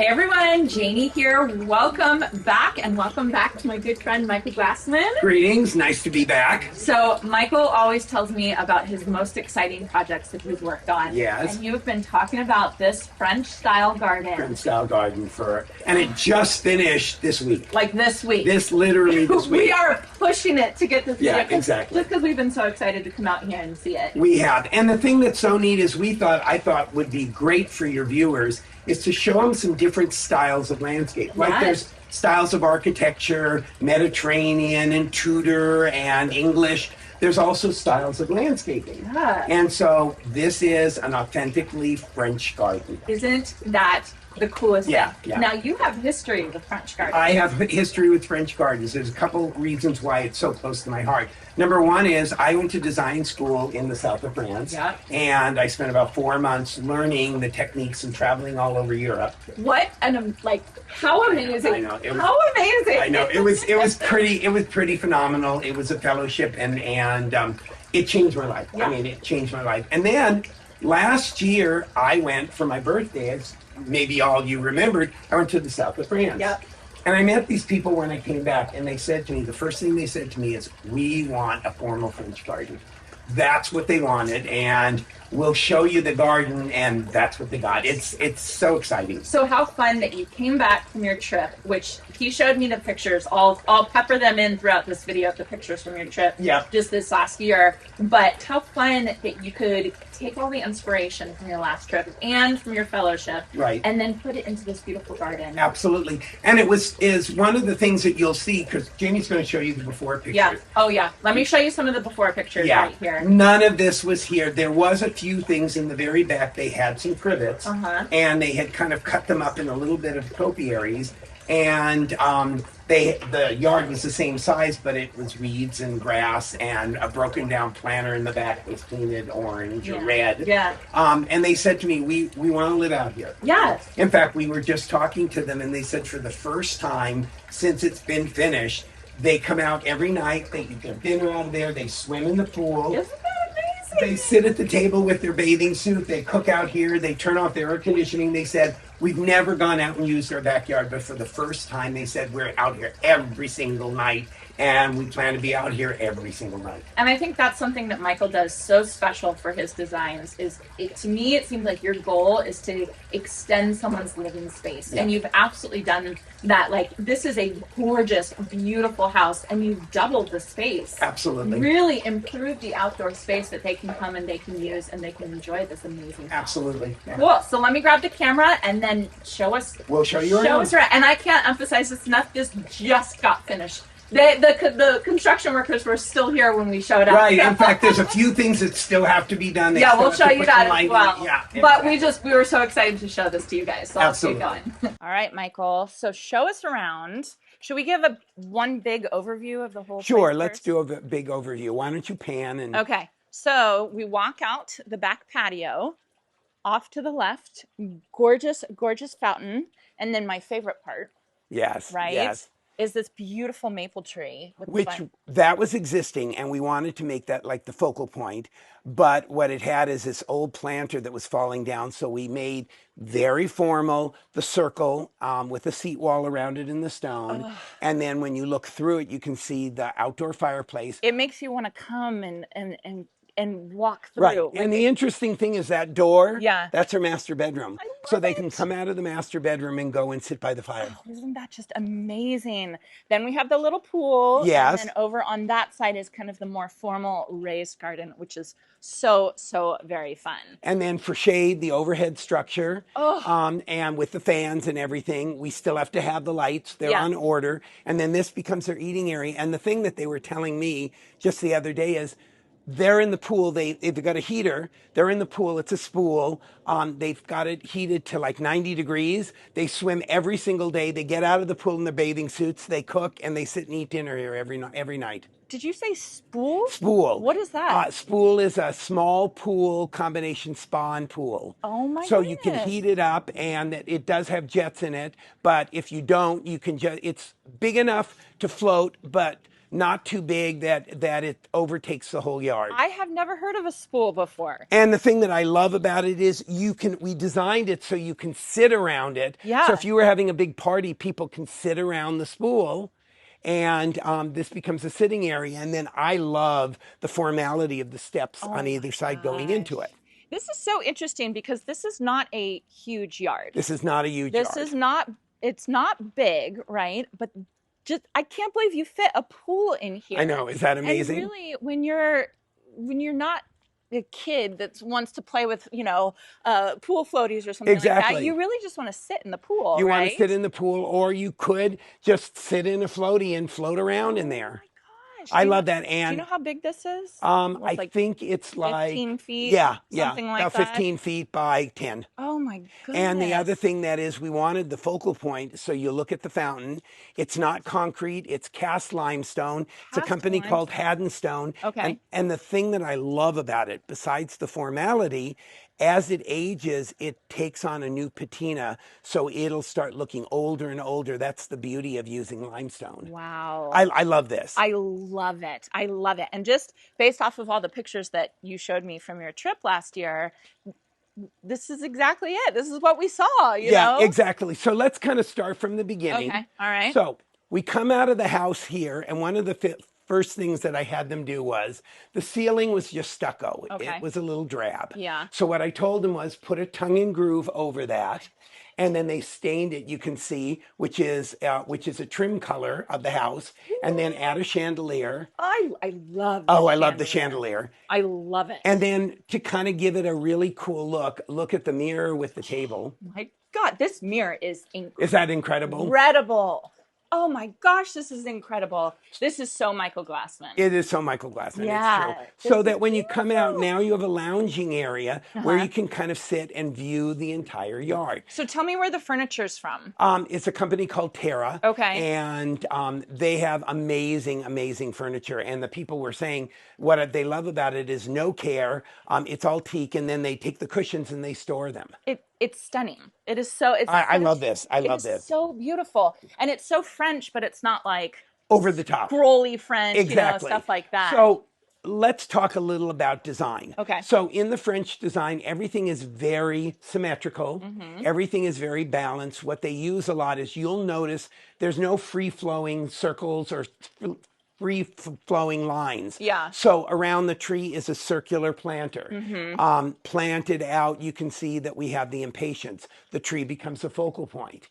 Hey everyone, Janie here. Welcome back to my good friend Michael Glassman. Greetings, nice to be back. So Michael always tells me about his most exciting projects that he's worked on. Yes. And you've been talking about this French style garden. French style garden and it just finished this week. Like this week. Literally this week. We are pushing it to get this video. Yeah, exactly. Just because we've been so excited to come out here and see it. We have. And the thing that's so neat is I thought would be great for your viewers is to show them some different styles of landscape. Like there's styles of architecture, Mediterranean and Tudor and English. There's also styles of landscaping. Yeah. And so this is an authentically French garden. Isn't that the coolest thing? Yeah. Now you have history with French gardens. I have history with French gardens. There's a couple reasons why it's so close to my heart. Number one is I went to design school in the south of France, and I spent about 4 months learning the techniques and traveling all over Europe. What an how amazing! I know, how amazing! I know it was pretty phenomenal. It was a fellowship, and it changed my life. Yeah. I mean, it changed my life. And then last year I went for my birthday. As maybe all you remembered, I went to the south of France. Yep. And I met these people when I came back, and they said to me, the first thing they said to me is, we want a formal French garden. That's what they wanted, and we'll show you the garden, and that's what they got. It's so exciting. So how fun that you came back from your trip, which he showed me the pictures. I'll pepper them in throughout this video of the pictures from your trip. Yeah. Just this last year. But how fun that you could take all the inspiration from your last trip and from your fellowship, right, and then put it into this beautiful garden. Absolutely. And it is one of the things that you'll see, because Jamie's going to show you the before pictures. Yeah. Oh yeah. Let me show you some of the before pictures right here. None of this was here. There was a few things in the very back. They had some privets, and they had kind of cut them up in a little bit of topiaries, and the yard was the same size, but it was weeds and grass, and a broken down planter in the back was painted orange or red. Yeah. And they said to me, we want to live out here. Yes. In fact, we were just talking to them, and they said for the first time since it's been finished, they come out every night. They eat their dinner out of there. They swim in the pool. Isn't that amazing? They sit at the table with their bathing suit. They cook out here. They turn off their air conditioning. They said, we've never gone out and used our backyard, but for the first time, they said, we're out here every single night, and we plan to be out here every single night. And I think that's something that Michael does so special for his designs. To me, it seems like your goal is to extend someone's living space. Yeah. And you've absolutely done that. Like, this is a gorgeous, beautiful house, and you've doubled the space. Absolutely. Really improved the outdoor space that they can come and they can use and they can enjoy this amazing house. Absolutely. Yeah. Cool. So let me grab the camera and then show us. We'll show you around. Show us around. And I can't emphasize this enough. This just got finished. The construction workers were still here when we showed up. Right. In fact, there's a few things that still have to be done. We'll show you that as well. Yeah. But we were so excited to show this to you guys. So Absolutely. Let's keep going. All right, Michael. So show us around. Should we give one big overview of the whole Sure. place Let's first? do a big overview. Why don't you pan and... Okay. So we walk out the back patio. Off to the left, gorgeous, gorgeous fountain. And then my favorite part. Yes. Right? Yes. Is this beautiful maple tree. That was existing, and we wanted to make that like the focal point. But what it had is this old planter that was falling down. So we made very formal the circle with a seat wall around it in the stone. Oh. And then when you look through it, you can see the outdoor fireplace. It makes you want to come and walk through. Right. And the interesting thing is that door, that's her master bedroom. So they can come out of the master bedroom and go and sit by the fire. Oh, isn't that just amazing? Then we have the little pool. Yes. And then over on that side is kind of the more formal raised garden, which is so, so very fun. And then for shade, the overhead structure. Oh. And with the fans and everything, we still have to have the lights. They're on order. And then this becomes their eating area. And the thing that they were telling me just the other day is, they're in the pool. They've got a heater. They're in the pool. It's a spool. They've got it heated to like 90 degrees. They swim every single day. They get out of the pool in their bathing suits. They cook and they sit and eat dinner here every night. Did you say spool? Spool. What is that? Spool is a small pool combination spa and pool. Oh my So goodness. you can heat it up, and it does have jets in it. But if you don't, you can it's big enough to float, but not too big that it overtakes the whole yard. I have never heard of a spool before. And the thing that I love about it is we designed it so you can sit around it. Yeah. So if you were having a big party, people can sit around the spool, and this becomes a sitting area. And then I love the formality of the steps on either side going into it. This is so interesting because this is not a huge yard. This is not a huge yard. This is not, it's not big, right? But just, I can't believe you fit a pool in here. I know, is that amazing? And really, when you're not a kid that wants to play with, you know, pool floaties or something like that, you really just want to sit in the pool, You want to sit in the pool, or you could just sit in a floaty and float around in there. I love that. And do you know how big this is? I think it's like 15 feet. Something like about 15 feet by 10. Oh my goodness. And the other thing that is, we wanted the focal point. So you look at the fountain. It's not concrete. It's cast limestone. It's a company called Haddonstone. Okay. And the thing that I love about it, besides the formality, as it ages, it takes on a new patina, so it'll start looking older and older. That's the beauty of using limestone. Wow. I love this. I love it. I love it. And just based off of all the pictures that you showed me from your trip last year, this is exactly it. This is what we saw, you know? Yeah, exactly. So let's kind of start from the beginning. Okay, all right. So we come out of the house here, and one of the first things that I had them do was, the ceiling was just stucco. Okay. It was a little drab. Yeah. So what I told them was, put a tongue and groove over that. And then they stained it, you can see, which is a trim color of the house, and then add a chandelier. I love I love the chandelier. I love it. And then to kind of give it a really cool look at the mirror with the table. My God, this mirror is incredible. Is that incredible? Incredible. Oh my gosh, this is incredible. This is so Michael Glassman. It is so Michael Glassman, yeah, it's true. So that when you come out, now you have a lounging area where you can kind of sit and view the entire yard. So tell me where the furniture's from. It's a company called Parterre. Okay. And they have amazing, amazing furniture. And the people were saying what they love about it is no care. It's all teak, and then they take the cushions and they store them. It's stunning. It is so. I love this. I love this. It's so beautiful, and it's so French, but it's not like over the top, scrolly French, exactly. You know, stuff like that. So let's talk a little about design. Okay. So in the French design, everything is very symmetrical. Mm-hmm. Everything is very balanced. What they use a lot is, you'll notice there's no free-flowing circles or free-flowing lines. Yeah. So around the tree is a circular planter. Mm-hmm. Planted out, you can see that we have the impatiens. The tree becomes a focal point.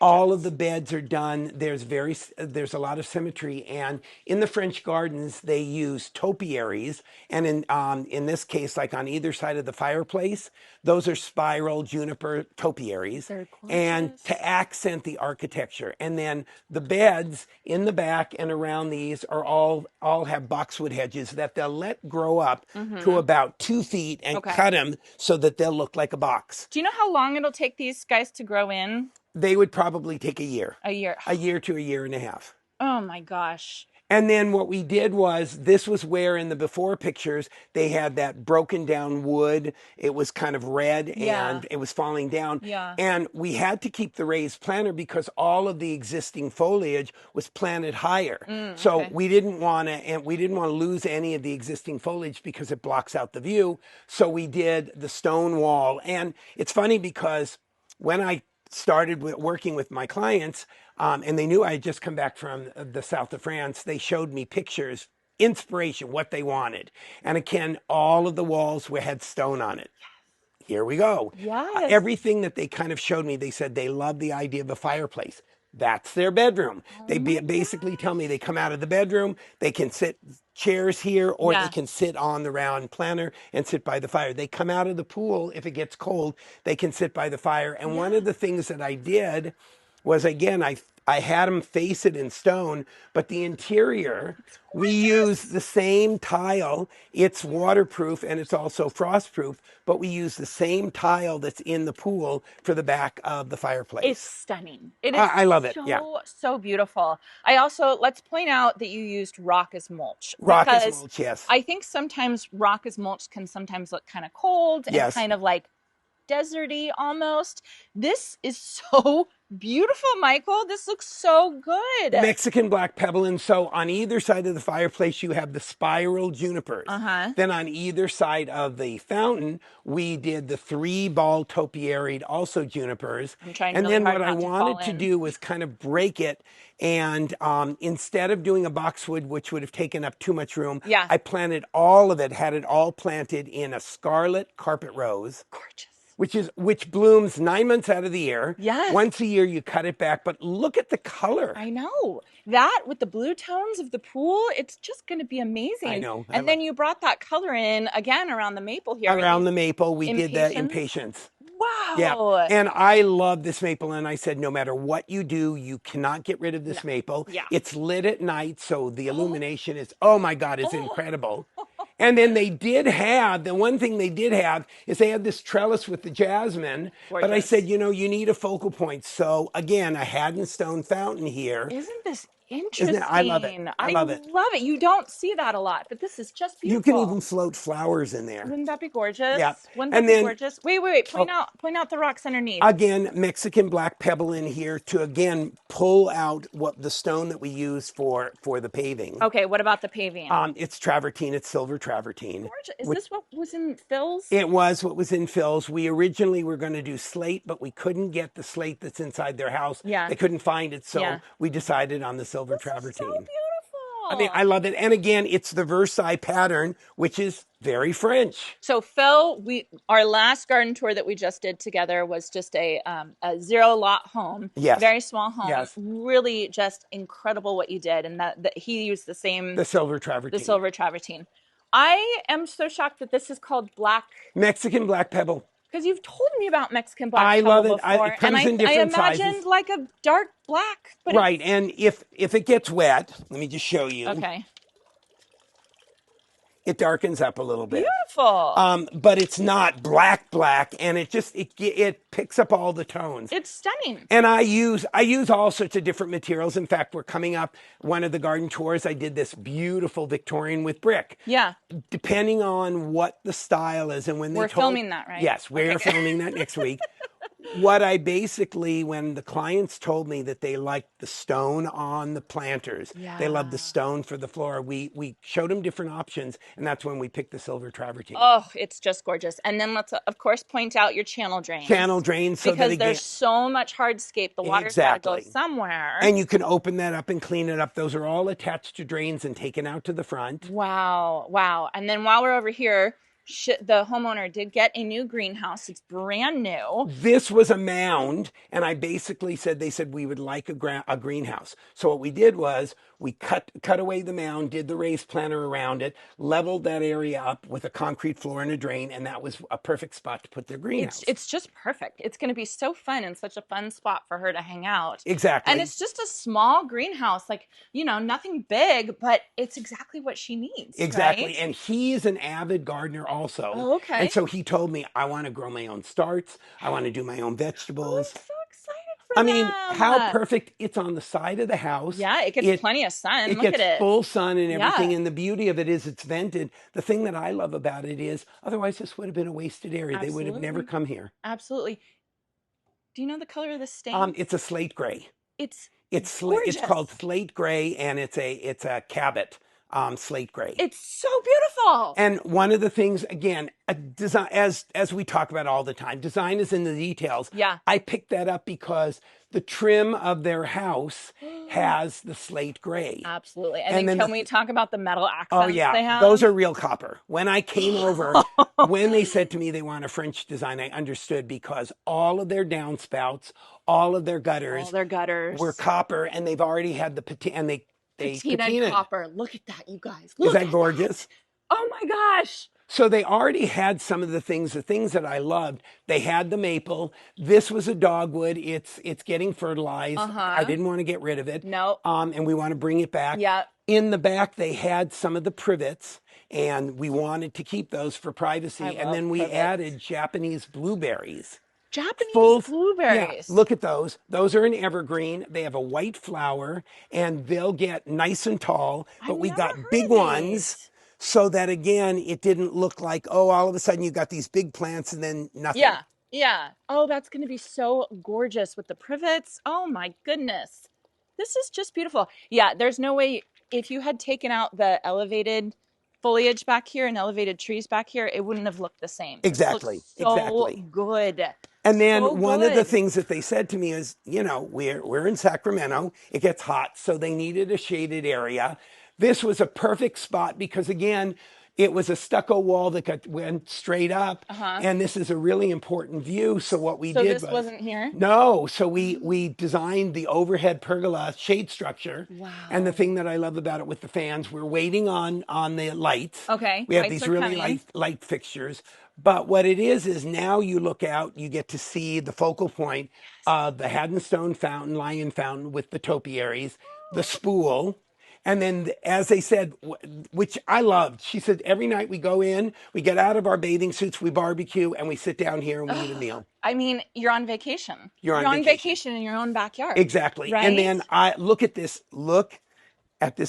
All of the beds are done. There's a lot of symmetry, and in the French gardens they use topiaries, and in this case, like on either side of the fireplace, those are spiral juniper topiaries, and to accent the architecture. And then the beds in the back and around these are all have boxwood hedges that they'll let grow up to about 2 feet and cut them so that they'll look like a box. Do you know how long it'll take these guys to grow in? They would probably take a year. A year. A year to a year and a half. Oh my gosh. And then what we did was, this was where in the before pictures, they had that broken down wood. It was kind of red and it was falling down. Yeah. And we had to keep the raised planter because all of the existing foliage was planted higher. So we didn't want to lose any of the existing foliage because it blocks out the view. So we did the stone wall. And it's funny because when I started working with my clients, and they knew I had just come back from the south of France, they showed me pictures, inspiration, what they wanted. And again, all of the walls had stone on it. Here we go. Yes. Everything that they kind of showed me, they said they loved the idea of a fireplace. That's their bedroom. They basically tell me they come out of the bedroom, they can sit chairs here, or they can sit on the round planter and sit by the fire. They come out of the pool, if it gets cold, they can sit by the fire. And one of the things that I did was, again, I had them face it in stone, but the interior, we use the same tile. It's waterproof and it's also frostproof, but we use the same tile that's in the pool for the back of the fireplace. It's stunning. It is I love it. So beautiful. I also, let's point out that you used rock as mulch. Rock as mulch, yes. I think sometimes rock as mulch can sometimes look kind of cold and kind of like deserty almost. This is so Beautiful, Michael. This looks so good. Mexican black pebble. And so on either side of the fireplace, you have the spiral junipers. Then on either side of the fountain, we did the 3-ball topiaried, also junipers. I'm trying and really then hard what I not to wanted fall to in. do was kind of break it. And instead of doing a boxwood, which would have taken up too much room, Yeah. I planted all of it, had it all planted in a scarlet carpet rose. Gorgeous. Which blooms 9 months out of the year. Yes. Once a year you cut it back, but look at the color. I know. That with the blue tones of the pool, it's just going to be amazing. I know. And then you brought that color in again around the maple here. Around the maple, we did the impatiens. Wow. Yeah. And I love this maple. And I said, no matter what you do, you cannot get rid of this maple. Yeah. It's lit at night, so the illumination is, oh my God, it's incredible. And then they did have, the one thing they did have is they had this trellis with the jasmine. Gorgeous. But I said, you know, you need a focal point. So again, a Haddon stone fountain here. Isn't this interesting? I love it. I love it. You don't see that a lot, but this is just beautiful. You can even float flowers in there. Wouldn't that be gorgeous? Yeah. Wouldn't that be gorgeous? Wait. Point out the rocks underneath. Again, Mexican black pebble in here to again pull out what the stone that we use for the paving. Okay, what about the paving? It's travertine. It's silver travertine. Gorgeous. Is this what was in Phil's? It was what was in Phil's. We originally were going to do slate, but we couldn't get the slate that's inside their house. Yeah. They couldn't find it, so we decided on the silver travertine. So beautiful. I mean, I love it. And again, it's the Versailles pattern, which is very French. So Phil, our last garden tour that we just did together was just a 0-lot home. Yes. Very small home. Yes. Really just incredible what you did. And that he used the silver travertine. The silver travertine. I am so shocked that this is called Mexican black pebble. Because you've told me about Mexican black pebble before. It comes in different sizes. I imagined like a dark black. But right, and if it gets wet, let me just show you. Okay. It darkens up a little bit. Beautiful. But it's not black, and it picks up all the tones. It's stunning. And I use all sorts of different materials. In fact, we're coming up one of the garden tours. I did this beautiful Victorian with brick. Yeah. Depending on what the style is and when we're filming that, right? Yes, we're filming that next week. What I basically, when the clients told me that they liked the stone on the planters, they loved the stone for the floor, we showed them different options, and that's when we picked the silver travertine. Oh, it's just gorgeous. And then let's, of course, point out your channel drains. Because there's so much hardscape. The water's got to go somewhere. And you can open that up and clean it up. Those are all attached to drains and taken out to the front. Wow. And then while we're over here, the homeowner did get a new greenhouse. It's brand new. This was a mound, and I basically said, they said we would like a greenhouse. So what we did was we cut away the mound, did the raised planter around it, leveled that area up with a concrete floor and a drain, and that was a perfect spot to put their greenhouse. It's just perfect. It's going to be so fun and such a fun spot for her to hang out. Exactly. And it's just a small greenhouse, like, nothing big, but it's exactly what she needs. Exactly. Right? And he's an avid gardener also. Oh, okay. And so he told me, I want to grow my own starts. I want to do my own vegetables. I'm so excited for them. I mean, how perfect. It's on the side of the house. Yeah, it gets plenty of sun. It gets full sun and everything. And the beauty of it is it's vented. The thing that I love about it is otherwise this would have been a wasted area. Absolutely. They would have never come here. Absolutely. Do you know the color of the stain? It's a slate gray. It's called slate gray, and it's a Cabot. Slate gray. It's so beautiful. And one of the things, again, design, as we talk about all the time, design is in the details. Yeah. I picked that up because the trim of their house has the slate gray. Absolutely. And then can we talk about the metal accents they have? Those are real copper. When I came over, when they said to me they want a French design, I understood because all of their downspouts, all of their gutters were copper, and they've already had the patina copper. Look at that, you guys. Is that gorgeous? Oh my gosh. So they already had some of the things that I loved. They had the maple. This was a dogwood. It's getting fertilized. I didn't want to get rid of it. No. And we want to bring it back. Yeah. In the back, they had some of the privets, and we wanted to keep those for privacy. And then we added Japanese blueberries. Blueberries. Yeah, look at those. Those are an evergreen. They have a white flower, and they'll get nice and tall. But we got big ones so that, again, it didn't look like, all of a sudden you got these big plants and then nothing. Yeah. Yeah. Oh, that's going to be so gorgeous with the privets. Oh my goodness. This is just beautiful. Yeah, there's no way if you had taken out the elevated foliage back here and elevated trees back here, it wouldn't have looked the same. This looks Exactly, so exactly. good. And So then one of the good. things that they said to me is, we're in Sacramento. It gets hot, so they needed a shaded area. This was a perfect spot because again, it was a stucco wall that went straight up, and this is a really important view. So what we So did this was wasn't here? no. So we designed the overhead pergola shade structure. Wow. And the thing that I love about it with the fans, we're waiting on the lights. Okay, We have lights these are really coming. light fixtures. But what it is now you look out, you get to see the focal point of the Haddon Stone Fountain, Lion Fountain with the topiaries, the Spool. And then, as they said, which I loved, she said, every night we go in, we get out of our bathing suits, we barbecue, and we sit down here and we eat a meal. I mean, you're on vacation. You're on on vacation. vacation in your own backyard. Exactly. Right? And then I look at this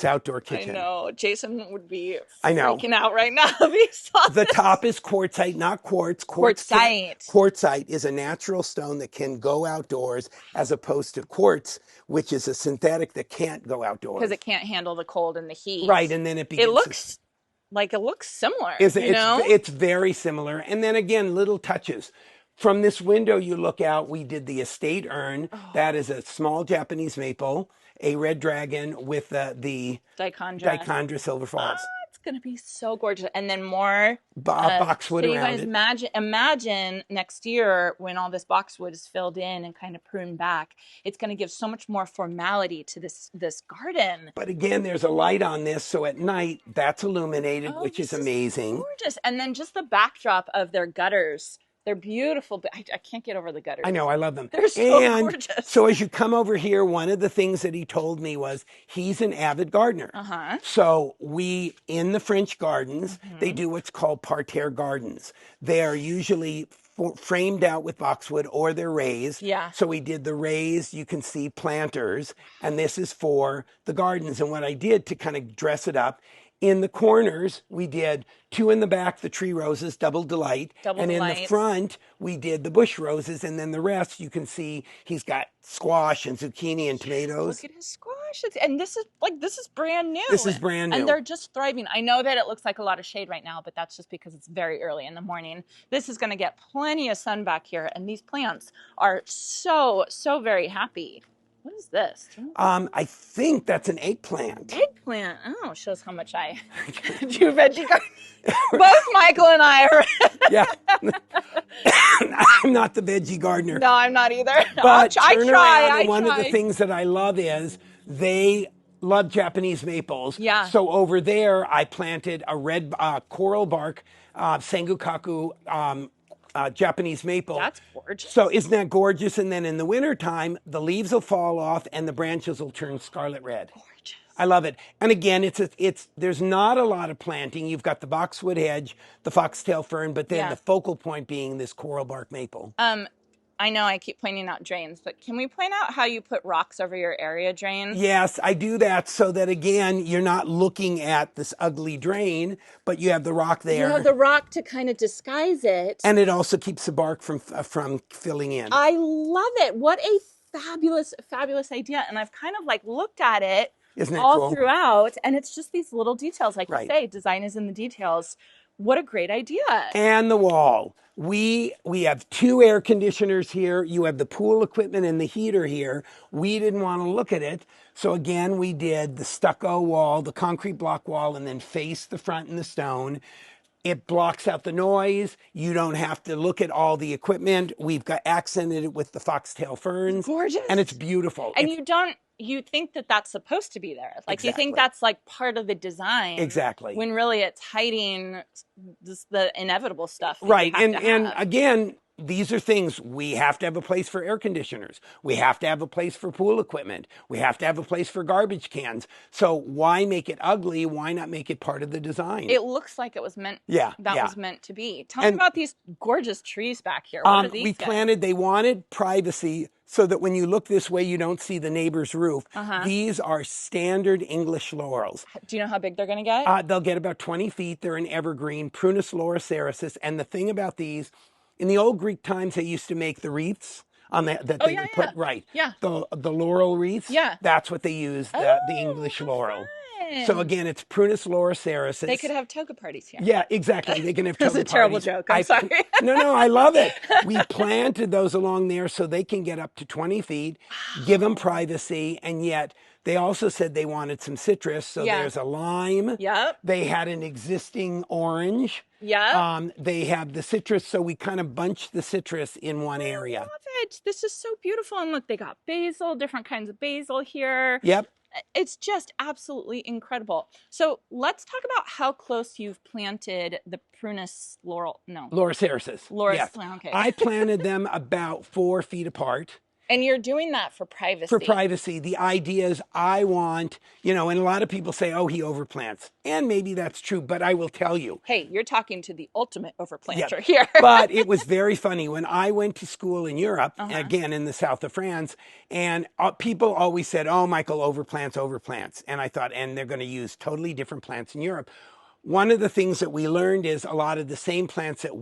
outdoor kitchen. I know. Jason would be I know. freaking out right now if he saw The this. top is quartzite, not quartz. Quartzite. Quartzite is a natural stone that can go outdoors as opposed to quartz, which is a synthetic that can't go outdoors. Because it can't handle the cold and the heat. Right, and then it begins it looks similar. It's very similar. And then again, little touches. From this window you look out, we did the estate urn. Oh. That is a small Japanese maple, a red dragon with the Dichondra silver falls. It's going to be so gorgeous. And then more boxwood so around you guys imagine next year when all this boxwood is filled in and kind of pruned back, it's going to give so much more formality to this garden. But again, there's a light on this, so at night that's illuminated, which is amazing. Gorgeous. And then just the backdrop of their gutters. They're beautiful, but I can't get over the gutters. I know, I love them. They're so gorgeous. So as you come over here, one of the things that he told me was he's an avid gardener. So in the French gardens, they do what's called parterre gardens. They are usually framed out with boxwood or they're raised. Yeah. So we did the raised, you can see planters, and this is for the gardens. And what I did to kind of dress it up, in the corners, we did 2 in the back, the tree roses, double delight. In the front, we did the bush roses. And then the rest, you can see he's got squash and zucchini and tomatoes. Look at his squash. And this is brand new. This is brand new. And they're just thriving. I know that it looks like a lot of shade right now, but that's just because it's very early in the morning. This is going to get plenty of sun back here. And these plants are so, so very happy. What is this? I think that's an eggplant. Eggplant. Oh, shows how much I do veggie garden. Both Michael and I are. Yeah. I'm not the veggie gardener. No, I'm not either. But I try. One of the things that I love is they love Japanese maples. Yeah. So over there, I planted a red coral bark sengukaku Japanese maple. That's gorgeous. So isn't that gorgeous? And then in the wintertime, the leaves will fall off and the branches will turn scarlet red. Gorgeous. I love it. And again, there's not a lot of planting. You've got the boxwood hedge, the foxtail fern, but then the focal point being this coral bark maple. I know I keep pointing out drains, but can we point out how you put rocks over your area drains? Yes, I do that so that, again, you're not looking at this ugly drain, but you have the rock there. You have the rock to kind of disguise it. And it also keeps the bark from filling in. I love it. What a fabulous, fabulous idea. And I've kind of looked at it all throughout, and it's just these little details. Like you say, design is in the details. What a great idea. And the wall. We have 2 air conditioners here. You have the pool equipment and the heater here. We didn't want to look at it. So again, we did the stucco wall, the concrete block wall, and then face the front in the stone. It blocks out the noise. You don't have to look at all the equipment. We've got accented it with the foxtail ferns. Gorgeous. And it's beautiful. And you think that that's supposed to be there. You think that's part of the design. Exactly. When really it's hiding the inevitable stuff. Right. And again, these are things we have to have a place for air conditioners. We have to have a place for pool equipment. We have to have a place for garbage cans. So why make it ugly? Why not make it part of the design? It looks like it was meant. Was meant to be. Tell me about these gorgeous trees back here. What are these guys? They wanted privacy so that when you look this way, you don't see the neighbor's roof. These are standard English laurels. Do you know how big they're going to get? They'll get about 20 feet. They're an evergreen, Prunus laurocerasus. And the thing about these, In the old Greek times, they used to make the wreaths on that they would put the laurel wreaths. Yeah. That's what they used, the English laurel. Fun. So again, it's Prunus laurocerasus. They could have toga parties here. Yeah, exactly. They can have toga That's parties. a terrible joke. I'm sorry. No, I love it. We planted those along there so they can get up to 20 feet, give them privacy, and yet they also said they wanted some citrus. So there's a lime. Yep. They had an existing orange. Yep. They have the citrus, so we kind of bunched the citrus in one area. I love it. This is so beautiful. And look, they got basil, different kinds of basil here. Yep. It's just absolutely incredible. So let's talk about how close you've planted the Prunus Laurocerasus. Yes. Okay. I planted them about 4 feet apart. And you're doing that for privacy. For privacy. The idea is I want, and a lot of people say, oh, he overplants. And maybe that's true, but I will tell you. Hey, you're talking to the ultimate overplanter here. But it was very funny. When I went to school in Europe, again, in the south of France, and people always said, oh, Michael overplants. And I thought, and they're going to use totally different plants in Europe. One of the things that we learned is a lot of the same plants that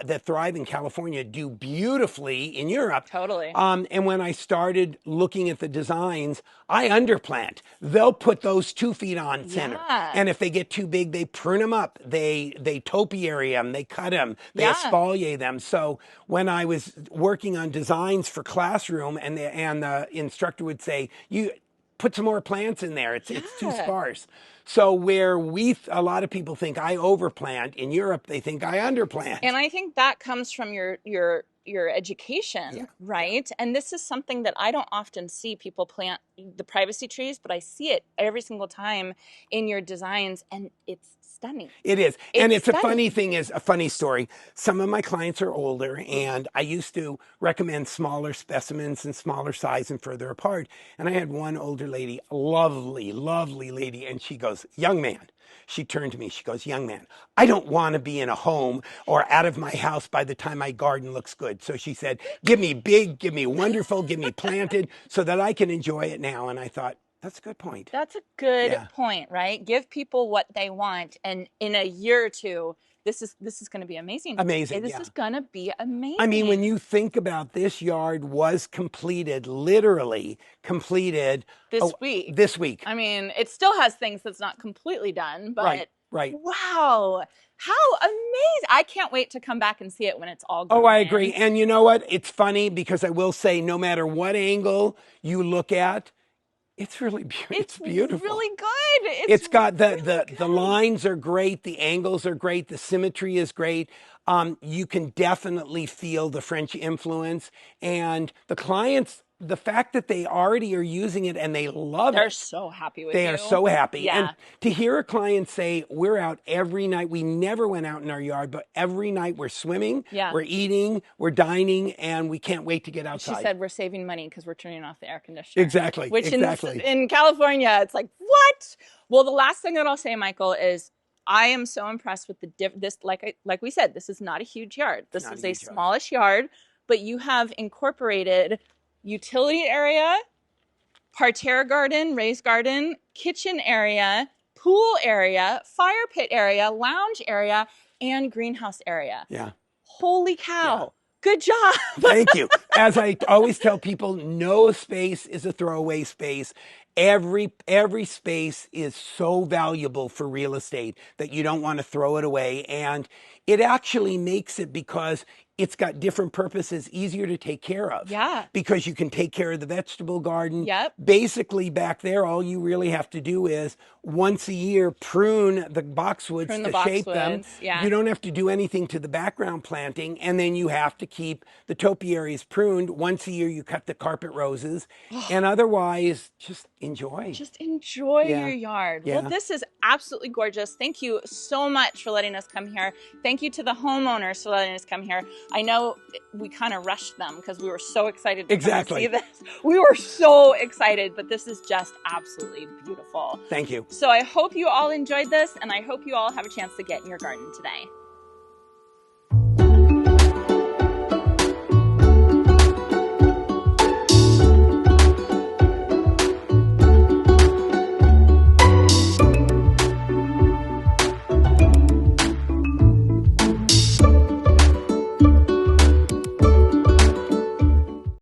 that thrive in California do beautifully in Europe. Totally. And when I started looking at the designs, I underplant. They'll put those 2 feet on center. Yeah. And if they get too big, they prune them up. They topiary them. They cut them. They exfoliate them. So when I was working on designs for classroom, and the instructor would say, you put some more plants in there. It's too sparse. So where a lot of people think I overplant, in Europe they think I underplant. And I think that comes from your education, right? And this is something that I don't often see people plant the privacy trees, but I see it every single time in your designs, and it's stunning. It is. And it's a funny story. Some of my clients are older, and I used to recommend smaller specimens and smaller size and further apart. And I had one older lady, a lovely, lovely lady, and she goes, young man. She turned to me, she goes, young man, I don't want to be in a home or out of my house by the time my garden looks good. So she said, give me big, give me wonderful, give me planted so that I can enjoy it now. And I thought, that's a good point. That's a good point, right? Give people what they want. And in a year or two, this is going to be amazing. Amazing. This is going to be amazing. I mean, when you think about this yard was literally completed this week. This week. I mean, it still has things that's not completely done, but right. Wow. How amazing. I can't wait to come back and see it when it's all grown. Oh, I agree. And you know what? It's funny because I will say no matter what angle you look at, it's really beautiful. It's beautiful. Really good. It's got the lines are great. The angles are great. The symmetry is great. You can definitely feel the French influence, and the clients, the fact that they already are using it and they love it. They're so happy with it. They are so happy. Yeah. And to hear a client say, we're out every night. We never went out in our yard, but every night we're swimming, we're eating, we're dining, and we can't wait to get outside. She said we're saving money because we're turning off the air conditioner. Exactly. Which in California, it's like, what? Well, the last thing that I'll say, Michael, is I am so impressed with this. Like we said, this is not a huge yard. This is a smallish yard, but you have incorporated utility area, parterre garden, raised garden, kitchen area, pool area, fire pit area, lounge area, and greenhouse area. Yeah. Holy cow. Yeah. Good job. Thank you. As I always tell people, no space is a throwaway space. Every space is so valuable for real estate that you don't want to throw it away. And it actually makes it, because it's got different purposes, easier to take care of. Yeah. Because you can take care of the vegetable garden. Yep. Basically, back there, all you really have to do is once a year prune the boxwoods to shape them. Yeah. You don't have to do anything to the background planting, and then you have to keep the topiaries pruned. Once a year, you cut the carpet roses, and otherwise, just enjoy. Just enjoy your yard. Yeah. Well, this is absolutely gorgeous. Thank you so much for letting us come here. Thank you to the homeowners for letting us come here. I know we kind of rushed them because we were so excited to come and see this. We were so excited, but this is just absolutely beautiful. Thank you. So I hope you all enjoyed this, and I hope you all have a chance to get in your garden today.